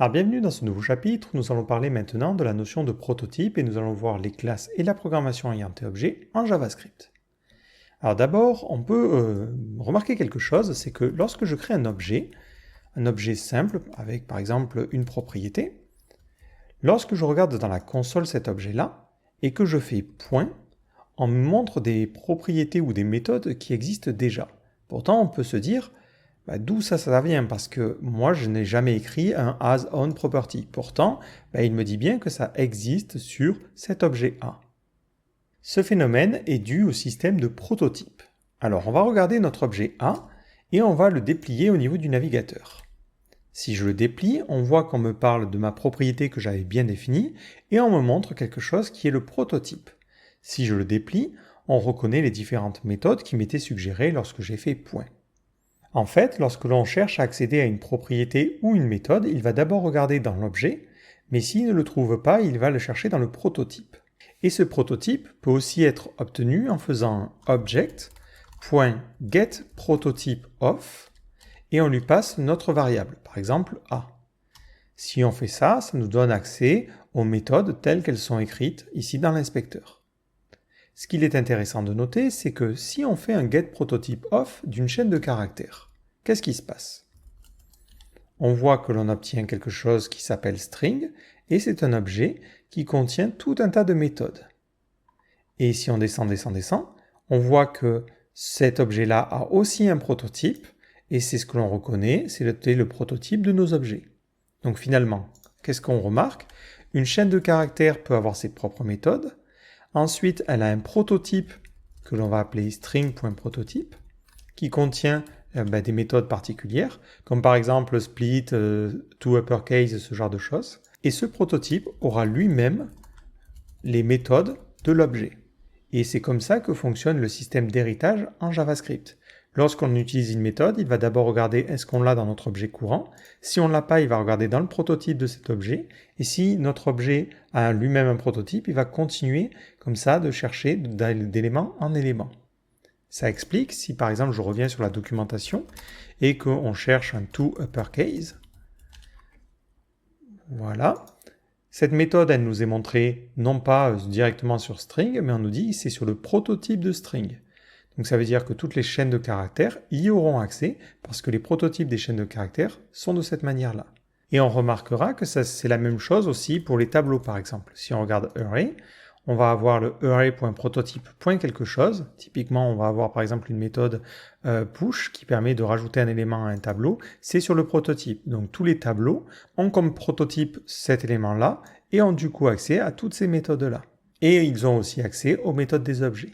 Alors bienvenue dans ce nouveau chapitre, nous allons parler maintenant de la notion de prototype et nous allons voir les classes et la programmation orientée objet en JavaScript. Alors d'abord, on peut remarquer quelque chose, c'est que lorsque je crée un objet simple avec par exemple une propriété, lorsque je regarde dans la console cet objet-là et que je fais point, on me montre des propriétés ou des méthodes qui existent déjà. Pourtant, on peut se dire, d'où ça vient? Parce que moi, je n'ai jamais écrit un as-on-property. Pourtant, il me dit bien que ça existe sur cet objet A. Ce phénomène est dû au système de prototype. Alors, on va regarder notre objet A et on va le déplier au niveau du navigateur. Si je le déplie, on voit qu'on me parle de ma propriété que j'avais bien définie et on me montre quelque chose qui est le prototype. Si je le déplie, on reconnaît les différentes méthodes qui m'étaient suggérées lorsque j'ai fait point. En fait, lorsque l'on cherche à accéder à une propriété ou une méthode, il va d'abord regarder dans l'objet, mais s'il ne le trouve pas, il va le chercher dans le prototype. Et ce prototype peut aussi être obtenu en faisant un object.getPrototypeOf et on lui passe notre variable, par exemple A. Si on fait ça, ça nous donne accès aux méthodes telles qu'elles sont écrites ici dans l'inspecteur. Ce qu'il est intéressant de noter, c'est que si on fait un getPrototypeOf d'une chaîne de caractères, qu'est-ce qui se passe? On voit que l'on obtient quelque chose qui s'appelle string, et c'est un objet qui contient tout un tas de méthodes. Et si on descend, on voit que cet objet-là a aussi un prototype, et c'est ce que l'on reconnaît, c'est le prototype de nos objets. Donc finalement, qu'est-ce qu'on remarque? Une chaîne de caractères peut avoir ses propres méthodes. Ensuite, elle a un prototype que l'on va appeler string.prototype qui contient des méthodes particulières, comme par exemple split, toUpperCase, ce genre de choses. Et ce prototype aura lui-même les méthodes de l'objet. Et c'est comme ça que fonctionne le système d'héritage en JavaScript. Lorsqu'on utilise une méthode, il va d'abord regarder est-ce qu'on l'a dans notre objet courant. Si on ne l'a pas, il va regarder dans le prototype de cet objet. Et si notre objet a lui-même un prototype, il va continuer comme ça de chercher d'élément en élément. Ça explique, si par exemple je reviens sur la documentation et qu'on cherche un toUpperCase, voilà. Cette méthode, elle nous est montrée non pas directement sur string, mais on nous dit c'est sur le prototype de string. Donc ça veut dire que toutes les chaînes de caractères y auront accès parce que les prototypes des chaînes de caractères sont de cette manière-là. Et on remarquera que c'est la même chose aussi pour les tableaux par exemple. Si on regarde array, on va avoir le array.prototype.quelque chose. Typiquement, on va avoir par exemple une méthode push qui permet de rajouter un élément à un tableau. C'est sur le prototype. Donc tous les tableaux ont comme prototype cet élément-là et ont du coup accès à toutes ces méthodes-là. Et ils ont aussi accès aux méthodes des objets.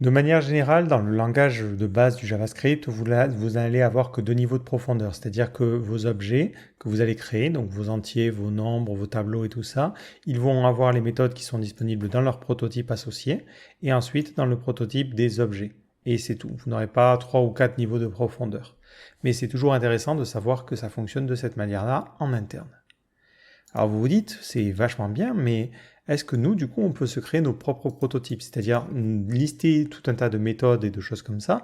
De manière générale, dans le langage de base du JavaScript, vous n'allez avoir que deux niveaux de profondeur, c'est-à-dire que vos objets que vous allez créer, donc vos entiers, vos nombres, vos tableaux et tout ça, ils vont avoir les méthodes qui sont disponibles dans leur prototype associé et ensuite dans le prototype des objets. Et c'est tout. Vous n'aurez pas 3 ou 4 niveaux de profondeur. Mais c'est toujours intéressant de savoir que ça fonctionne de cette manière-là en interne. Alors vous vous dites, c'est vachement bien, mais est-ce que nous, du coup, on peut se créer nos propres prototypes, c'est-à-dire lister tout un tas de méthodes et de choses comme ça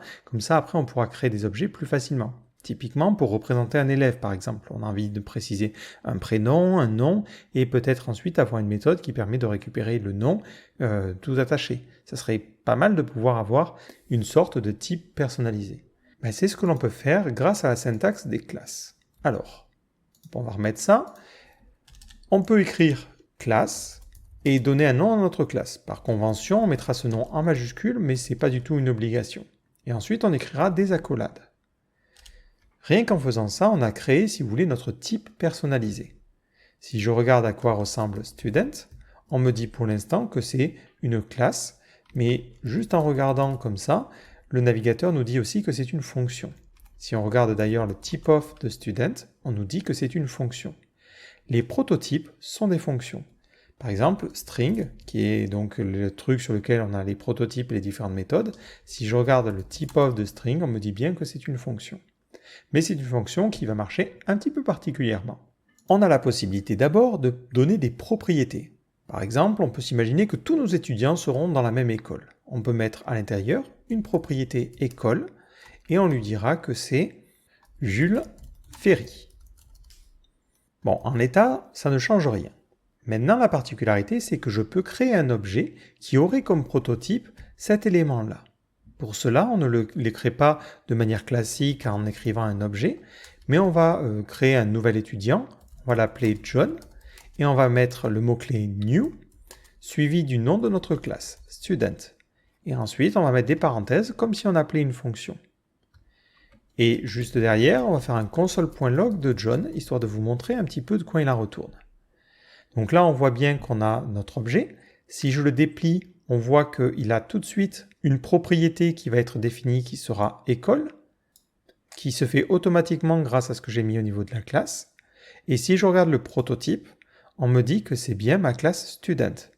après on pourra créer des objets plus facilement. Typiquement, pour représenter un élève, par exemple, on a envie de préciser un prénom, un nom, et peut-être ensuite avoir une méthode qui permet de récupérer le nom tout attaché. Ça serait pas mal de pouvoir avoir une sorte de type personnalisé. C'est ce que l'on peut faire grâce à la syntaxe des classes. Alors, on va remettre ça. On peut écrire classe et donner un nom à notre classe. Par convention, on mettra ce nom en majuscule, mais ce n'est pas du tout une obligation. Et ensuite, on écrira des accolades. Rien qu'en faisant ça, on a créé, si vous voulez, notre type personnalisé. Si je regarde à quoi ressemble student, on me dit pour l'instant que c'est une classe, mais juste en regardant comme ça, le navigateur nous dit aussi que c'est une fonction. Si on regarde d'ailleurs le typeof de student, on nous dit que c'est une fonction. Les prototypes sont des fonctions. Par exemple, string, qui est donc le truc sur lequel on a les prototypes et les différentes méthodes, si je regarde le typeof de string, on me dit bien que c'est une fonction. Mais c'est une fonction qui va marcher un petit peu particulièrement. On a la possibilité d'abord de donner des propriétés. Par exemple, on peut s'imaginer que tous nos étudiants seront dans la même école. On peut mettre à l'intérieur une propriété école et on lui dira que c'est Jules Ferry. Bon, en l'état, ça ne change rien. Maintenant, la particularité, c'est que je peux créer un objet qui aurait comme prototype cet élément-là. Pour cela, on ne le crée pas de manière classique en écrivant un objet, mais on va créer un nouvel étudiant, on va l'appeler John, et on va mettre le mot-clé new, suivi du nom de notre classe, student. Et ensuite, on va mettre des parenthèses comme si on appelait une fonction. Et juste derrière, on va faire un console.log de John, histoire de vous montrer un petit peu de quoi il en retourne. Donc là, on voit bien qu'on a notre objet. Si je le déplie, on voit qu'il a tout de suite une propriété qui va être définie, qui sera école, qui se fait automatiquement grâce à ce que j'ai mis au niveau de la classe. Et si je regarde le prototype, on me dit que c'est bien ma classe student.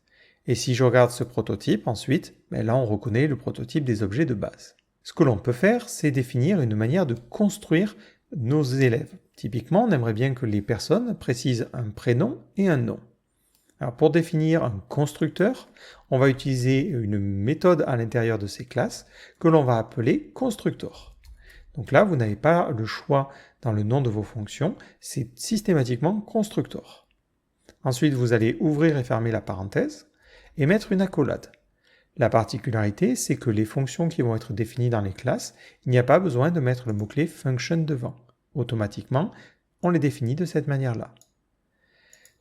Et si je regarde ce prototype, ensuite, là on reconnaît le prototype des objets de base. Ce que l'on peut faire, c'est définir une manière de construire nos élèves. Typiquement, on aimerait bien que les personnes précisent un prénom et un nom. Alors pour définir un constructeur, on va utiliser une méthode à l'intérieur de ces classes que l'on va appeler constructor. Donc là, vous n'avez pas le choix dans le nom de vos fonctions, c'est systématiquement constructor. Ensuite, vous allez ouvrir et fermer la parenthèse et mettre une accolade. La particularité, c'est que les fonctions qui vont être définies dans les classes, il n'y a pas besoin de mettre le mot-clé function devant. Automatiquement, on les définit de cette manière-là.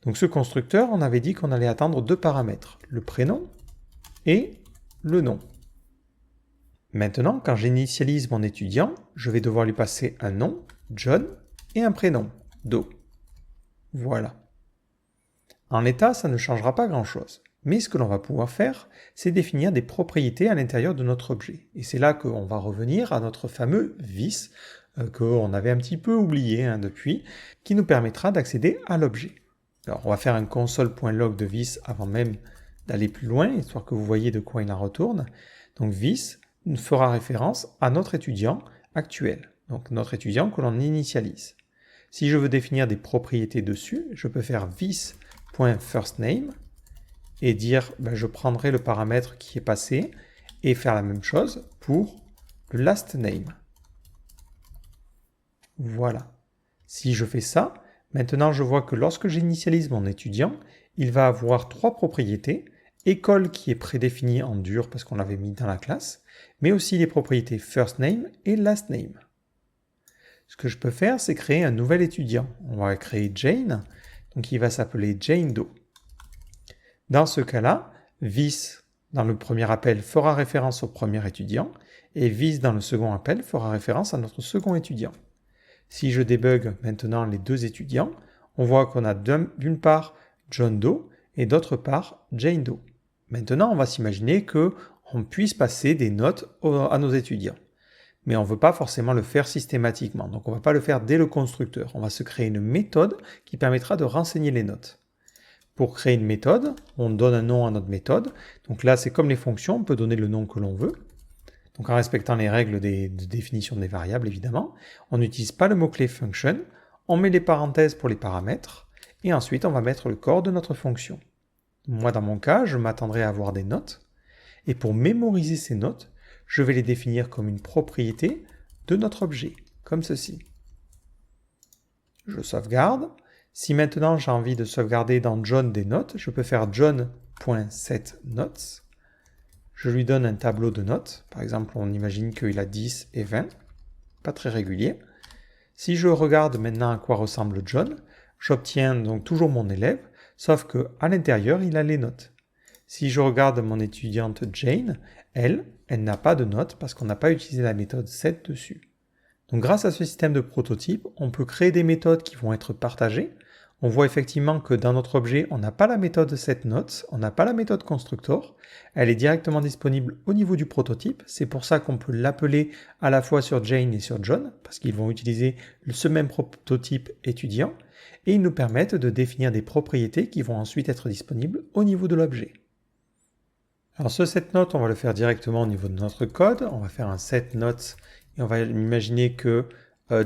Donc ce constructeur, on avait dit qu'on allait attendre deux paramètres, le prénom et le nom. Maintenant, quand j'initialise mon étudiant, je vais devoir lui passer un nom, John, et un prénom, Do. Voilà. En l'état, ça ne changera pas grand-chose. Mais ce que l'on va pouvoir faire, c'est définir des propriétés à l'intérieur de notre objet. Et c'est là qu'on va revenir à notre fameux vis, qu'on avait un petit peu oublié depuis, qui nous permettra d'accéder à l'objet. Alors on va faire un console.log de vis avant même d'aller plus loin, histoire que vous voyez de quoi il en retourne. Donc vis fera référence à notre étudiant actuel, donc notre étudiant que l'on initialise. Si je veux définir des propriétés dessus, je peux faire vis.firstName, et dire je prendrai le paramètre qui est passé et faire la même chose pour le last name. Voilà. Si je fais ça, maintenant je vois que lorsque j'initialise mon étudiant, il va avoir trois propriétés, école qui est prédéfinie en dur parce qu'on l'avait mis dans la classe, mais aussi les propriétés first name et last name. Ce que je peux faire, c'est créer un nouvel étudiant. On va créer Jane, donc il va s'appeler Jane Doe. Dans ce cas-là, vis dans le premier appel fera référence au premier étudiant et vis dans le second appel fera référence à notre second étudiant. Si je débug maintenant les deux étudiants, on voit qu'on a d'une part John Doe et d'autre part Jane Doe. Maintenant, on va s'imaginer qu'on puisse passer des notes à nos étudiants. Mais on ne veut pas forcément le faire systématiquement, donc on ne va pas le faire dès le constructeur. On va se créer une méthode qui permettra de renseigner les notes. Pour créer une méthode, on donne un nom à notre méthode. Donc là, c'est comme les fonctions, on peut donner le nom que l'on veut. Donc en respectant les règles de définition des variables, évidemment. On n'utilise pas le mot-clé function, on met les parenthèses pour les paramètres, et ensuite on va mettre le corps de notre fonction. Moi, dans mon cas, je m'attendrai à avoir des notes, et pour mémoriser ces notes, je vais les définir comme une propriété de notre objet, comme ceci. Je sauvegarde. Si maintenant j'ai envie de sauvegarder dans John des notes, je peux faire john.setNotes. Je lui donne un tableau de notes. Par exemple, on imagine qu'il a 10 et 20. Pas très régulier. Si je regarde maintenant à quoi ressemble John, j'obtiens donc toujours mon élève, sauf qu'à l'intérieur, il a les notes. Si je regarde mon étudiante Jane, elle n'a pas de notes parce qu'on n'a pas utilisé la méthode set dessus. Donc grâce à ce système de prototype, on peut créer des méthodes qui vont être partagées. On voit effectivement que dans notre objet, on n'a pas la méthode setNotes, on n'a pas la méthode constructor. Elle est directement disponible au niveau du prototype. C'est pour ça qu'on peut l'appeler à la fois sur Jane et sur John, parce qu'ils vont utiliser ce même prototype étudiant. Et ils nous permettent de définir des propriétés qui vont ensuite être disponibles au niveau de l'objet. Alors ce setNote, on va le faire directement au niveau de notre code. On va faire un setNote et on va imaginer que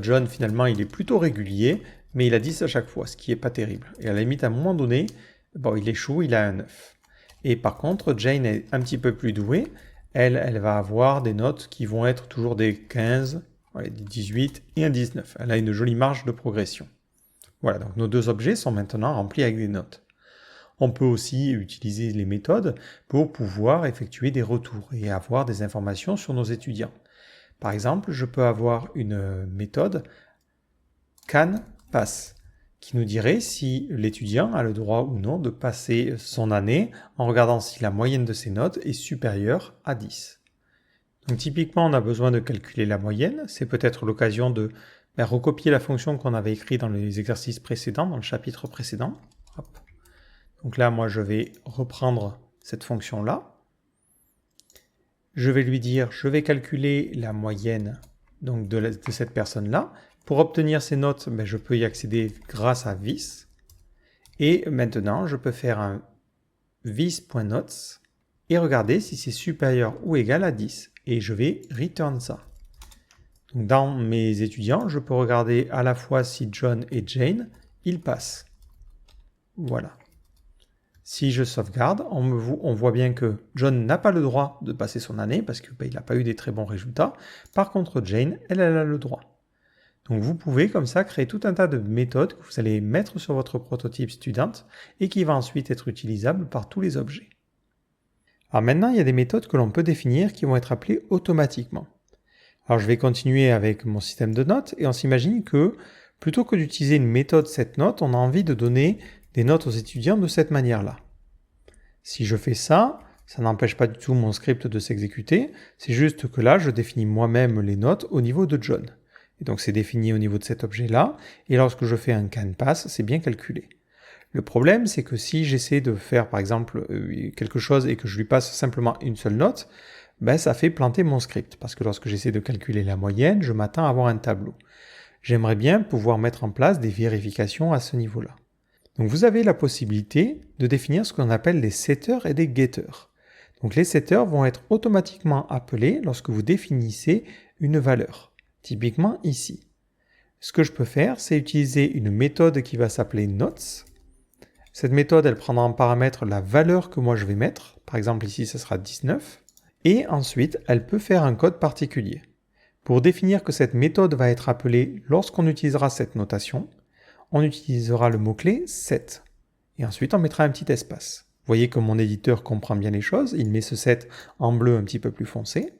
John, finalement, il est plutôt régulier, mais il a 10 à chaque fois, ce qui n'est pas terrible. Et à la limite, à un moment donné, il échoue, il a un 9. Et par contre, Jane est un petit peu plus douée. Elle va avoir des notes qui vont être toujours des 15, des 18 et un 19. Elle a une jolie marge de progression. Voilà, donc nos deux objets sont maintenant remplis avec des notes. On peut aussi utiliser les méthodes pour pouvoir effectuer des retours et avoir des informations sur nos étudiants. Par exemple, je peux avoir une méthode CAN-PASS qui nous dirait si l'étudiant a le droit ou non de passer son année en regardant si la moyenne de ses notes est supérieure à 10. Donc typiquement, on a besoin de calculer la moyenne. C'est peut-être l'occasion de recopier la fonction qu'on avait écrite dans les exercices précédents, dans le chapitre précédent. Hop. Donc là, moi, je vais reprendre cette fonction-là. Je vais lui dire, je vais calculer la moyenne donc de cette personne-là. Pour obtenir ces notes, je peux y accéder grâce à vis. Et maintenant, je peux faire un vis.notes et regarder si c'est supérieur ou égal à 10. Et je vais return ça. Donc dans mes étudiants, je peux regarder à la fois si John et Jane, ils passent. Voilà. Si je sauvegarde, on voit bien que John n'a pas le droit de passer son année parce qu'il n'a pas eu des très bons résultats. Par contre, Jane, elle a le droit. Donc vous pouvez comme ça créer tout un tas de méthodes que vous allez mettre sur votre prototype student et qui va ensuite être utilisable par tous les objets. Alors maintenant, il y a des méthodes que l'on peut définir qui vont être appelées automatiquement. Alors je vais continuer avec mon système de notes et on s'imagine que plutôt que d'utiliser une méthode setNote, on a envie de donner des notes aux étudiants de cette manière-là. Si je fais ça, ça n'empêche pas du tout mon script de s'exécuter, c'est juste que là, je définis moi-même les notes au niveau de John. Et donc c'est défini au niveau de cet objet-là, et lorsque je fais un CAN-PASS, c'est bien calculé. Le problème, c'est que si j'essaie de faire par exemple quelque chose et que je lui passe simplement une seule note, ça fait planter mon script, parce que lorsque j'essaie de calculer la moyenne, je m'attends à avoir un tableau. J'aimerais bien pouvoir mettre en place des vérifications à ce niveau-là. Donc vous avez la possibilité de définir ce qu'on appelle des setters et des getters. Donc les setters vont être automatiquement appelés lorsque vous définissez une valeur. Typiquement ici. Ce que je peux faire, c'est utiliser une méthode qui va s'appeler notes. Cette méthode, elle prendra en paramètre la valeur que moi je vais mettre. Par exemple ici, ce sera 19. Et ensuite, elle peut faire un code particulier. Pour définir que cette méthode va être appelée lorsqu'on utilisera cette notation, on utilisera le mot-clé set. Et ensuite, on mettra un petit espace. Vous voyez que mon éditeur comprend bien les choses. Il met ce set en bleu un petit peu plus foncé.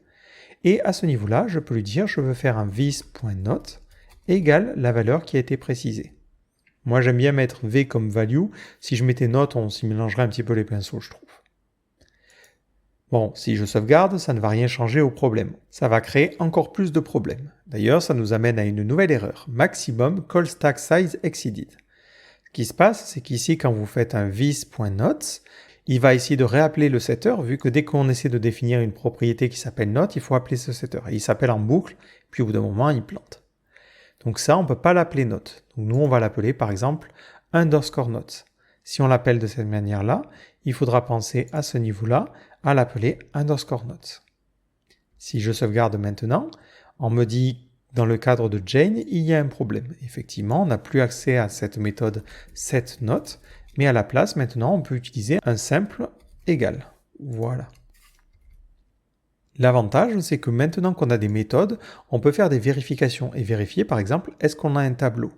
Et à ce niveau-là, je peux lui dire, je veux faire un vis.note égale la valeur qui a été précisée. Moi, j'aime bien mettre v comme value. Si je mettais note, on s'y mélangerait un petit peu les pinceaux, je trouve. Bon, si je sauvegarde, ça ne va rien changer au problème. Ça va créer encore plus de problèmes. D'ailleurs, ça nous amène à une nouvelle erreur. Maximum call stack size exceeded. Ce qui se passe, c'est qu'ici, quand vous faites un vis.notes, il va essayer de réappeler le setter, vu que dès qu'on essaie de définir une propriété qui s'appelle note, il faut appeler ce setter. Et il s'appelle en boucle, puis au bout d'un moment, il plante. Donc ça, on ne peut pas l'appeler note. Donc nous, on va l'appeler, par exemple, underscore notes. Si on l'appelle de cette manière-là, il faudra penser à ce niveau-là à l'appeler underscore notes. Si je sauvegarde maintenant, on me dit dans le cadre de Jane, il y a un problème. Effectivement, on n'a plus accès à cette méthode setNote, mais à la place, maintenant, on peut utiliser un simple égal. Voilà. L'avantage, c'est que maintenant qu'on a des méthodes, on peut faire des vérifications et vérifier, par exemple, est-ce qu'on a un tableau.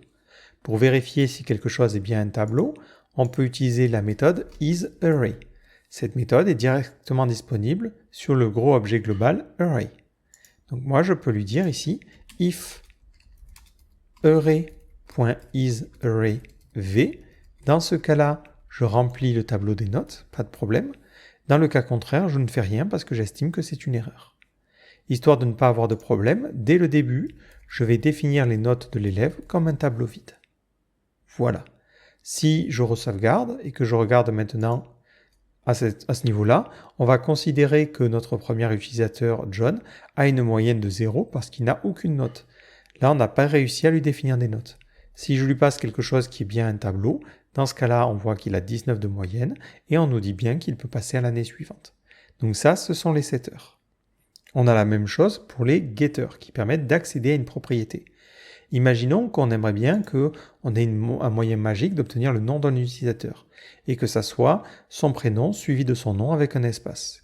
Pour vérifier si quelque chose est bien un tableau, on peut utiliser la méthode isArray. Cette méthode est directement disponible sur le gros objet global array. Donc moi, je peux lui dire ici if array.isArrayv. Dans ce cas-là, je remplis le tableau des notes, pas de problème. Dans le cas contraire, je ne fais rien parce que j'estime que c'est une erreur. Histoire de ne pas avoir de problème, dès le début, je vais définir les notes de l'élève comme un tableau vide. Voilà. Si je re-sauvegarde et que je regarde maintenant à ce niveau-là, on va considérer que notre premier utilisateur, John, a une moyenne de 0 parce qu'il n'a aucune note. Là, on n'a pas réussi à lui définir des notes. Si je lui passe quelque chose qui est bien un tableau, dans ce cas-là, on voit qu'il a 19 de moyenne et on nous dit bien qu'il peut passer à l'année suivante. Donc ça, ce sont les setters. On a la même chose pour les getters qui permettent d'accéder à une propriété. Imaginons qu'on aimerait bien qu'on ait un moyen magique d'obtenir le nom d'un utilisateur et que ça soit son prénom suivi de son nom avec un espace.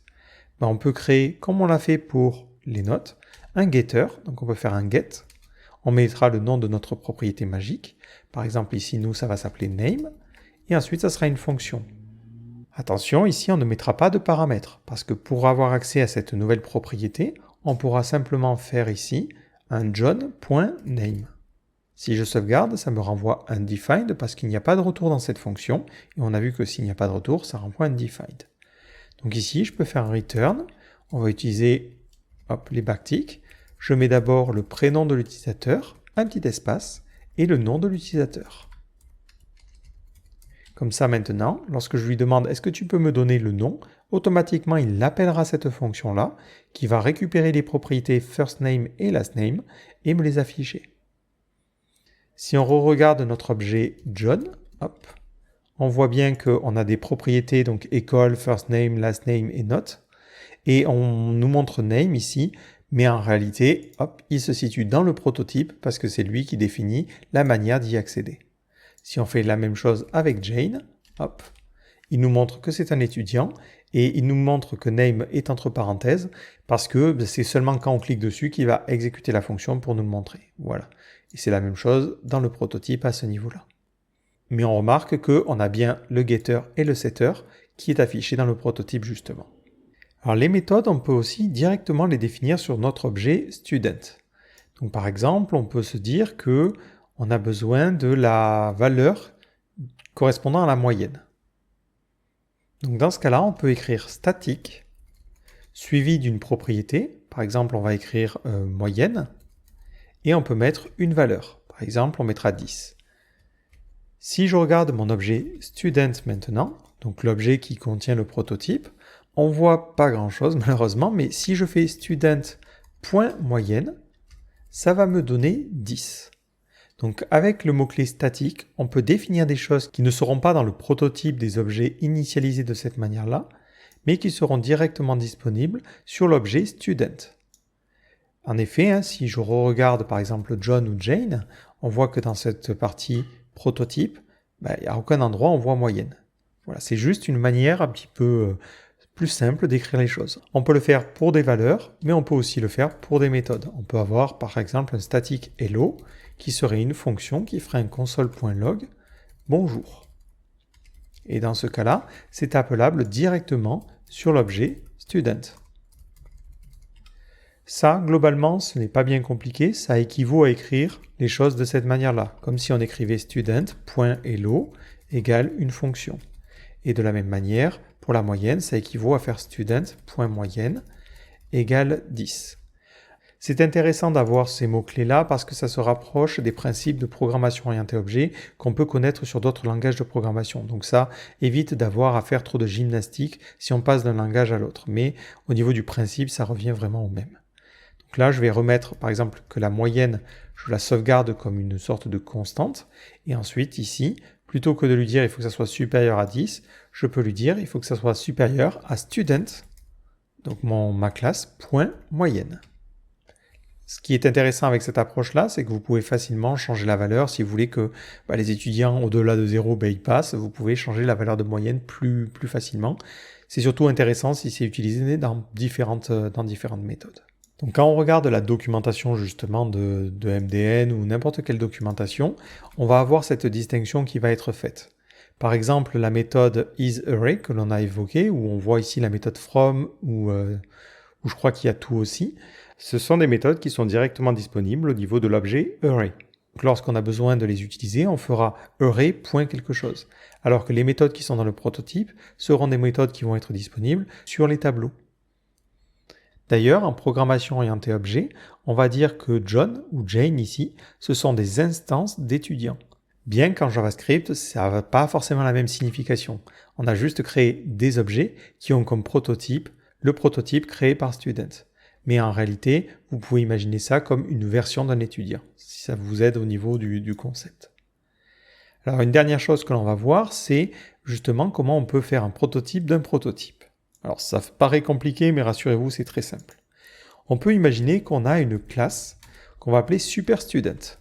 On peut créer, comme on l'a fait pour les notes, un getter. Donc on peut faire un get. On mettra le nom de notre propriété magique. Par exemple, ici, nous, ça va s'appeler name. Et ensuite, ça sera une fonction. Attention, ici, on ne mettra pas de paramètres, parce que pour avoir accès à cette nouvelle propriété, on pourra simplement faire ici un john.name. Si je sauvegarde, ça me renvoie undefined parce qu'il n'y a pas de retour dans cette fonction, et on a vu que s'il n'y a pas de retour, ça renvoie undefined. Donc ici, je peux faire un return, on va utiliser les backticks. Je mets d'abord le prénom de l'utilisateur, un petit espace, et le nom de l'utilisateur. Comme ça maintenant, lorsque je lui demande est-ce que tu peux me donner le nom, automatiquement il appellera cette fonction-là, qui va récupérer les propriétés first name et last name, et me les afficher. Si on regarde notre objet John, on voit bien qu'on a des propriétés, donc école, first name, last name et note. Et on nous montre name ici, mais en réalité, il se situe dans le prototype parce que c'est lui qui définit la manière d'y accéder. Si on fait la même chose avec Jane, il nous montre que c'est un étudiant et il nous montre que name est entre parenthèses parce que c'est seulement quand on clique dessus qu'il va exécuter la fonction pour nous le montrer. Voilà. Et c'est la même chose dans le prototype à ce niveau-là. Mais on remarque qu'on a bien le getter et le setter qui est affiché dans le prototype justement. Alors les méthodes, on peut aussi directement les définir sur notre objet student. Donc par exemple, on peut se dire que on a besoin de la valeur correspondant à la moyenne. Donc dans ce cas-là, on peut écrire static suivi d'une propriété. Par exemple, on va écrire moyenne et on peut mettre une valeur. Par exemple, on mettra 10. Si je regarde mon objet student maintenant, donc l'objet qui contient le prototype, on voit pas grand-chose malheureusement, mais si je fais student.moyenne, ça va me donner 10. Donc avec le mot-clé statique, on peut définir des choses qui ne seront pas dans le prototype des objets initialisés de cette manière-là, mais qui seront directement disponibles sur l'objet student. En effet, si je regarde par exemple John ou Jane, on voit que dans cette partie prototype, il n'y a aucun endroit où on voit moyenne. Voilà, c'est juste une manière un petit peu plus simple d'écrire les choses. On peut le faire pour des valeurs, mais on peut aussi le faire pour des méthodes. On peut avoir par exemple un static hello qui serait une fonction qui ferait un console.log bonjour. Et dans ce cas-là, c'est appelable directement sur l'objet student. Ça, globalement, ce n'est pas bien compliqué, ça équivaut à écrire les choses de cette manière-là, comme si on écrivait student.hello égale une fonction. Et de la même manière, pour la moyenne, ça équivaut à faire student.moyenne égale 10. C'est intéressant d'avoir ces mots-clés-là parce que ça se rapproche des principes de programmation orientée objet qu'on peut connaître sur d'autres langages de programmation. Donc ça évite d'avoir à faire trop de gymnastique si on passe d'un langage à l'autre. Mais au niveau du principe, ça revient vraiment au même. Donc là, je vais remettre par exemple que la moyenne, je la sauvegarde comme une sorte de constante. Et ensuite, ici, plutôt que de lui dire il faut que ça soit supérieur à 10, je peux lui dire il faut que ça soit supérieur à student, donc ma classe, point moyenne. Ce qui est intéressant avec cette approche-là, c'est que vous pouvez facilement changer la valeur. Si vous voulez que les étudiants au-delà de 0 ils passent, vous pouvez changer la valeur de moyenne plus facilement. C'est surtout intéressant si c'est utilisé dans différentes méthodes. Donc quand on regarde la documentation justement de MDN ou n'importe quelle documentation, on va avoir cette distinction qui va être faite. Par exemple, la méthode isArray que l'on a évoquée, où on voit ici la méthode from, où je crois qu'il y a tout aussi, ce sont des méthodes qui sont directement disponibles au niveau de l'objet array. Donc lorsqu'on a besoin de les utiliser, on fera array.quelque chose. Alors que les méthodes qui sont dans le prototype seront des méthodes qui vont être disponibles sur les tableaux. D'ailleurs, en programmation orientée objet, on va dire que John ou Jane ici, ce sont des instances d'étudiants. Bien qu'en JavaScript, ça n'a pas forcément la même signification. On a juste créé des objets qui ont comme prototype le prototype créé par student. Mais en réalité, vous pouvez imaginer ça comme une version d'un étudiant, si ça vous aide au niveau du concept. Alors une dernière chose que l'on va voir, c'est justement comment on peut faire un prototype d'un prototype. Alors ça paraît compliqué, mais rassurez-vous, c'est très simple. On peut imaginer qu'on a une classe qu'on va appeler SuperStudent.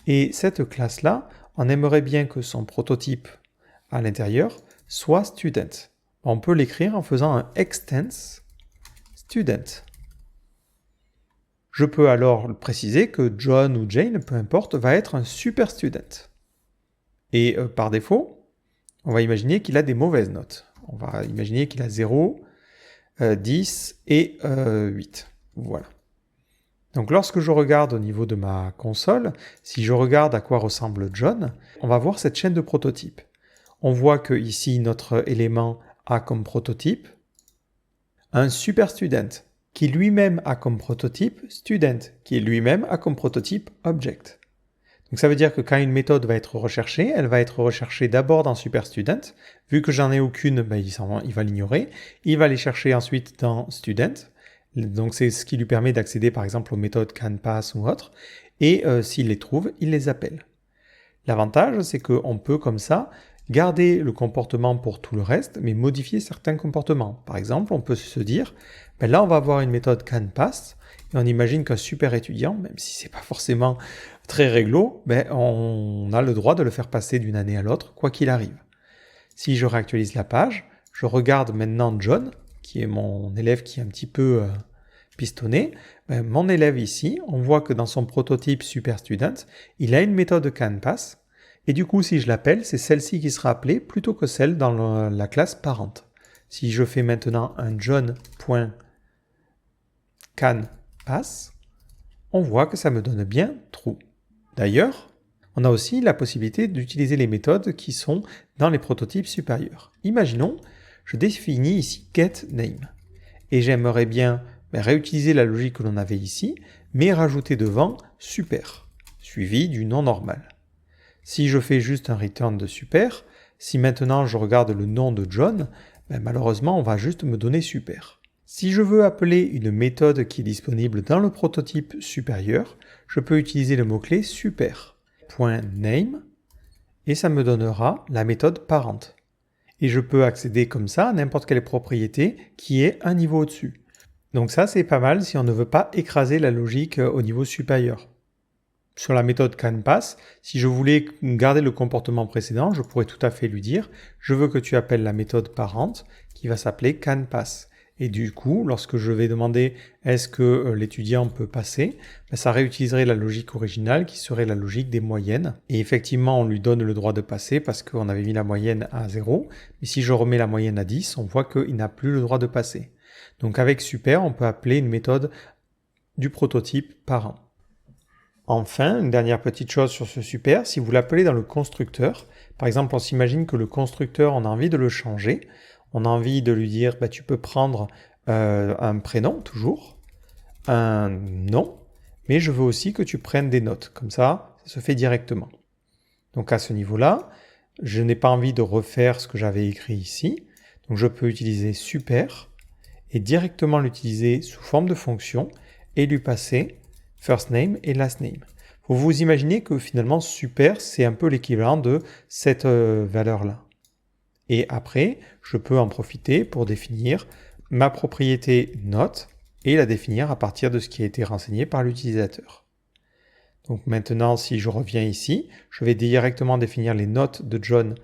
Et cette classe-là, on aimerait bien que son prototype à l'intérieur soit student. On peut l'écrire en faisant un extends student. je peux alors préciser que John ou Jane, peu importe, va être un super student. Et par défaut, on va imaginer qu'il a des mauvaises notes. On va imaginer qu'il a 0, 10 et 8. Voilà. Donc lorsque je regarde au niveau de ma console, si je regarde à quoi ressemble John, on va voir cette chaîne de prototypes. On voit que ici notre élément a comme prototype un super student, qui lui-même a comme prototype student, qui lui-même a comme prototype object. Donc ça veut dire que quand une méthode va être recherchée, elle va être recherchée d'abord dans super student. Vu que j'en ai aucune, il va l'ignorer. Il va les chercher ensuite dans student. Donc c'est ce qui lui permet d'accéder par exemple aux méthodes canPass ou autres. Et s'il les trouve, il les appelle. L'avantage, c'est qu'on peut comme ça garder le comportement pour tout le reste, mais modifier certains comportements. Par exemple, on peut se dire, là on va avoir une méthode canPass, et on imagine qu'un super étudiant, même si c'est pas forcément très réglo, on a le droit de le faire passer d'une année à l'autre, quoi qu'il arrive. Si je réactualise la page, je regarde maintenant John, qui est mon élève qui est un petit peu pistonné. Mon élève ici, on voit que dans son prototype Super Student, il a une méthode canPass, et du coup, si je l'appelle, c'est celle-ci qui sera appelée plutôt que celle dans la classe parente. Si je fais maintenant un john.canPass, on voit que ça me donne bien true. D'ailleurs, on a aussi la possibilité d'utiliser les méthodes qui sont dans les prototypes supérieurs. Imaginons, je définis ici getName, et j'aimerais bien réutiliser la logique que l'on avait ici, mais rajouter devant super, suivi du nom normal. Si je fais juste un return de super, si maintenant je regarde le nom de John, malheureusement on va juste me donner super. Si je veux appeler une méthode qui est disponible dans le prototype supérieur, je peux utiliser le mot-clé super.name et ça me donnera la méthode parente. Et je peux accéder comme ça à n'importe quelle propriété qui est un niveau au-dessus. Donc ça c'est pas mal si on ne veut pas écraser la logique au niveau supérieur. Sur la méthode canPass, si je voulais garder le comportement précédent, je pourrais tout à fait lui dire « Je veux que tu appelles la méthode parente qui va s'appeler canPass ». Et du coup, lorsque je vais demander « Est-ce que l'étudiant peut passer ?», ça réutiliserait la logique originale qui serait la logique des moyennes. Et effectivement, on lui donne le droit de passer parce qu'on avait mis la moyenne à 0. Mais si je remets la moyenne à 10, on voit qu'il n'a plus le droit de passer. Donc avec super, on peut appeler une méthode du prototype parent. Enfin, une dernière petite chose sur ce super, si vous l'appelez dans le constructeur, par exemple on s'imagine que le constructeur, on a envie de le changer, on a envie de lui dire tu peux prendre un prénom toujours, un nom, mais je veux aussi que tu prennes des notes, comme ça se fait directement. Donc à ce niveau-là, je n'ai pas envie de refaire ce que j'avais écrit ici, donc je peux utiliser super et directement l'utiliser sous forme de fonction et lui passer first name et last name. Vous vous imaginez que finalement super c'est un peu l'équivalent de cette valeur-là. Et après, je peux en profiter pour définir ma propriété note et la définir à partir de ce qui a été renseigné par l'utilisateur. Donc maintenant, si je reviens ici, je vais directement définir les notes de John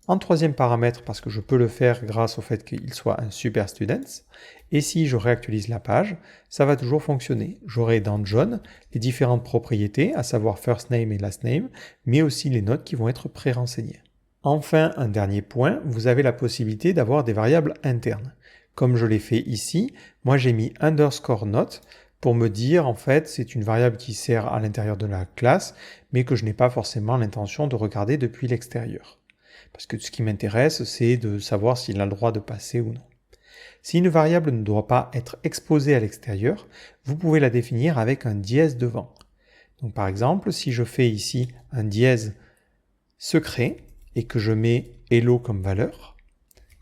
en troisième paramètre parce que je peux le faire grâce au fait qu'il soit un super student. Et si je réactualise la page, ça va toujours fonctionner. J'aurai dans John les différentes propriétés, à savoir first name et last name, mais aussi les notes qui vont être pré-renseignées. Enfin, un dernier point, vous avez la possibilité d'avoir des variables internes. Comme je l'ai fait ici, moi j'ai mis underscore note pour me dire en fait c'est une variable qui sert à l'intérieur de la classe, mais que je n'ai pas forcément l'intention de regarder depuis l'extérieur. Parce que ce qui m'intéresse, c'est de savoir s'il a le droit de passer ou non. Si une variable ne doit pas être exposée à l'extérieur, vous pouvez la définir avec un dièse devant. Donc par exemple, si je fais ici un dièse secret et que je mets hello comme valeur,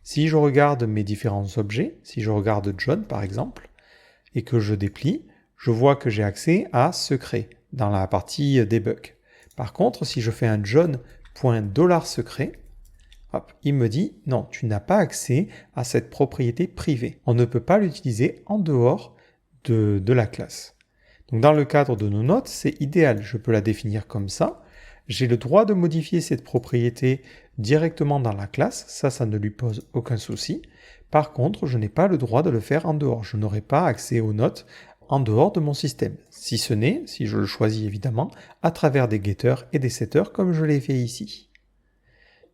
si je regarde mes différents objets, si je regarde John par exemple, et que je déplie, je vois que j'ai accès à secret dans la partie debug. Par contre, si je fais un john.$secret, hop, il me dit non, tu n'as pas accès à cette propriété privée. On ne peut pas l'utiliser en dehors de la classe. Donc dans le cadre de nos notes, c'est idéal. Je peux la définir comme ça. J'ai le droit de modifier cette propriété directement dans la classe. Ça ne lui pose aucun souci. Par contre, je n'ai pas le droit de le faire en dehors. Je n'aurai pas accès aux notes en dehors de mon système, si ce n'est, si je le choisis évidemment, à travers des getters et des setters comme je l'ai fait ici.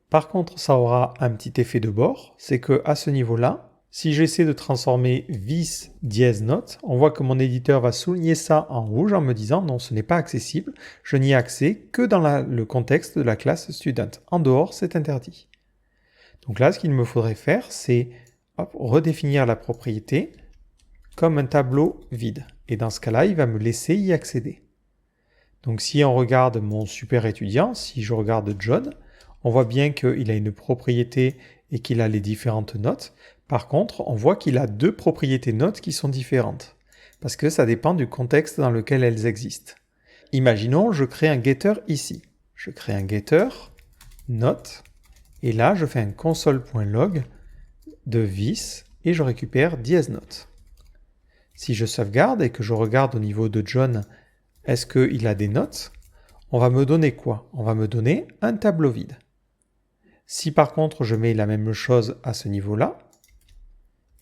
Par contre, ça aura un petit effet de bord, c'est que à ce niveau-là, si j'essaie de transformer vis dièse note, on voit que mon éditeur va souligner ça en rouge en me disant non, ce n'est pas accessible, je n'y ai accès que dans le contexte de la classe student. En dehors, c'est interdit. Donc là, ce qu'il me faudrait faire, c'est redéfinir la propriété comme un tableau vide. Et dans ce cas-là, il va me laisser y accéder. Donc si on regarde mon super étudiant, si je regarde John, on voit bien qu'il a une propriété et qu'il a les différentes notes. Par contre, on voit qu'il a deux propriétés notes qui sont différentes, parce que ça dépend du contexte dans lequel elles existent. Imaginons, je crée un getter ici. Je crée un getter, note, et là, je fais un console.log de vis, et je récupère dièse note. Si je sauvegarde et que je regarde au niveau de John, est-ce qu'il a des notes? On va me donner quoi? On va me donner un tableau vide. Si par contre je mets la même chose à ce niveau-là,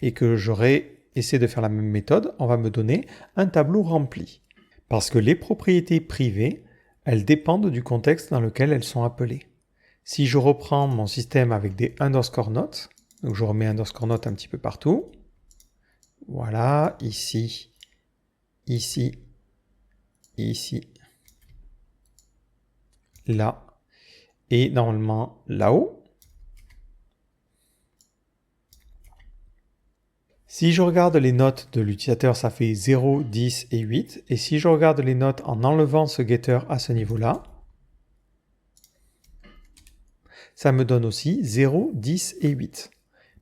et que j'aurais essayé de faire la même méthode, on va me donner un tableau rempli. Parce que les propriétés privées, elles dépendent du contexte dans lequel elles sont appelées. Si je reprends mon système avec des underscore notes, donc je remets underscore notes un petit peu partout, voilà, ici, ici, ici, là, et normalement là-haut. Si je regarde les notes de l'utilisateur, ça fait 0, 10 et 8. Et si je regarde les notes en enlevant ce getter à ce niveau-là, ça me donne aussi 0, 10 et 8.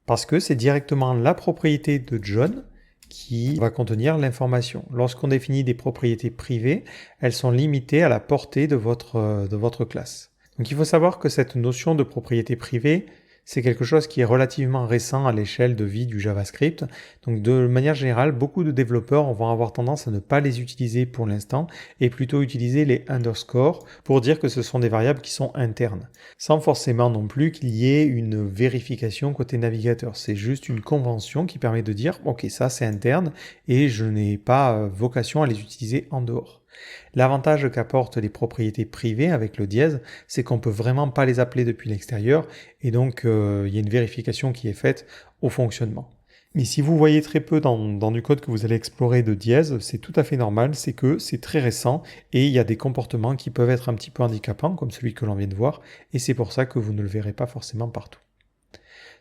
Parce que c'est directement la propriété de John qui va contenir l'information. Lorsqu'on définit des propriétés privées, elles sont limitées à la portée de votre classe. Donc il faut savoir que cette notion de propriété privée, c'est quelque chose qui est relativement récent à l'échelle de vie du JavaScript. Donc de manière générale, beaucoup de développeurs vont avoir tendance à ne pas les utiliser pour l'instant et plutôt utiliser les underscores pour dire que ce sont des variables qui sont internes, sans forcément non plus qu'il y ait une vérification côté navigateur. C'est juste une convention qui permet de dire « Ok, ça c'est interne et je n'ai pas vocation à les utiliser en dehors ». L'avantage qu'apportent les propriétés privées avec le dièse, c'est qu'on ne peut vraiment pas les appeler depuis l'extérieur et donc il y a une vérification qui est faite au fonctionnement. Mais si vous voyez très peu dans du code que vous allez explorer de dièse, c'est tout à fait normal, c'est que c'est très récent et il y a des comportements qui peuvent être un petit peu handicapants comme celui que l'on vient de voir et c'est pour ça que vous ne le verrez pas forcément partout.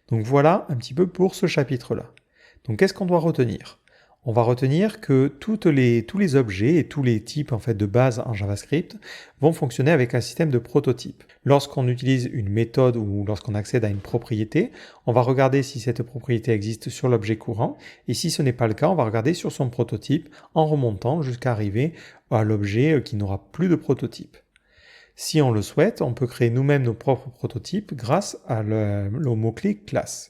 Donc voilà un petit peu pour ce chapitre-là. Donc qu'est-ce qu'on doit retenir ? On va retenir que tous les objets et tous les types en fait, de base en JavaScript vont fonctionner avec un système de prototype. Lorsqu'on utilise une méthode ou lorsqu'on accède à une propriété, on va regarder si cette propriété existe sur l'objet courant et si ce n'est pas le cas, on va regarder sur son prototype en remontant jusqu'à arriver à l'objet qui n'aura plus de prototype. Si on le souhaite, on peut créer nous-mêmes nos propres prototypes grâce au mot-clé classe.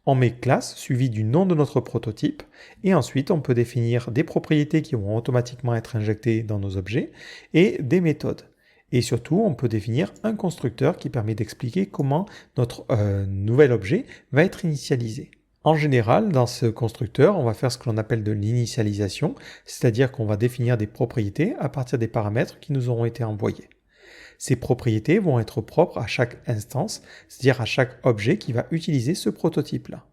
On met classe suivi du nom de notre prototype et ensuite on peut définir des propriétés qui vont automatiquement être injectées dans nos objets et des méthodes. Et surtout, on peut définir un constructeur qui permet d'expliquer comment notre nouvel objet va être initialisé. En général, dans ce constructeur, on va faire ce que l'on appelle de l'initialisation, c'est-à-dire qu'on va définir des propriétés à partir des paramètres qui nous auront été envoyés. Ces propriétés vont être propres à chaque instance, c'est-à-dire à chaque objet qui va utiliser ce prototype-là.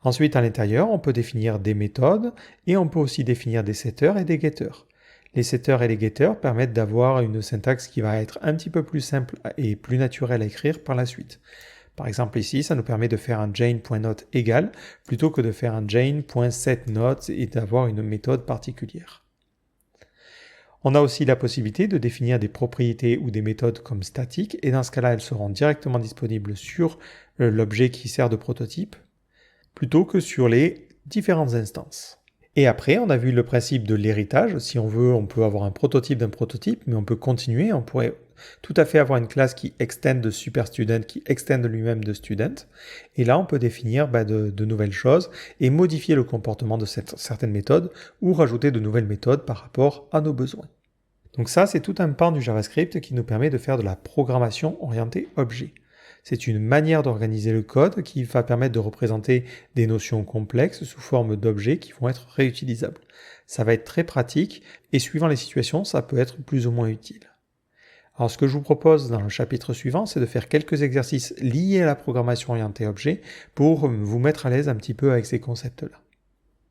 Ensuite, à l'intérieur, on peut définir des méthodes et on peut aussi définir des setters et des getters. Les setters et les getters permettent d'avoir une syntaxe qui va être un petit peu plus simple et plus naturelle à écrire par la suite. Par exemple ici, ça nous permet de faire un Jane.note égal plutôt que de faire un Jane.setNote et d'avoir une méthode particulière. On a aussi la possibilité de définir des propriétés ou des méthodes comme statiques, et dans ce cas-là, elles seront directement disponibles sur l'objet qui sert de prototype, plutôt que sur les différentes instances. Et après, on a vu le principe de l'héritage. Si on veut, on peut avoir un prototype d'un prototype, mais on peut continuer. On pourrait tout à fait avoir une classe qui extend de superstudent, qui extend lui-même de student. Et là, on peut définir de nouvelles choses et modifier le comportement de certaines méthodes ou rajouter de nouvelles méthodes par rapport à nos besoins. Donc ça, c'est tout un pan du JavaScript qui nous permet de faire de la programmation orientée objet. C'est une manière d'organiser le code qui va permettre de représenter des notions complexes sous forme d'objets qui vont être réutilisables. Ça va être très pratique et suivant les situations, ça peut être plus ou moins utile. Alors ce que je vous propose dans le chapitre suivant, c'est de faire quelques exercices liés à la programmation orientée objet pour vous mettre à l'aise un petit peu avec ces concepts-là.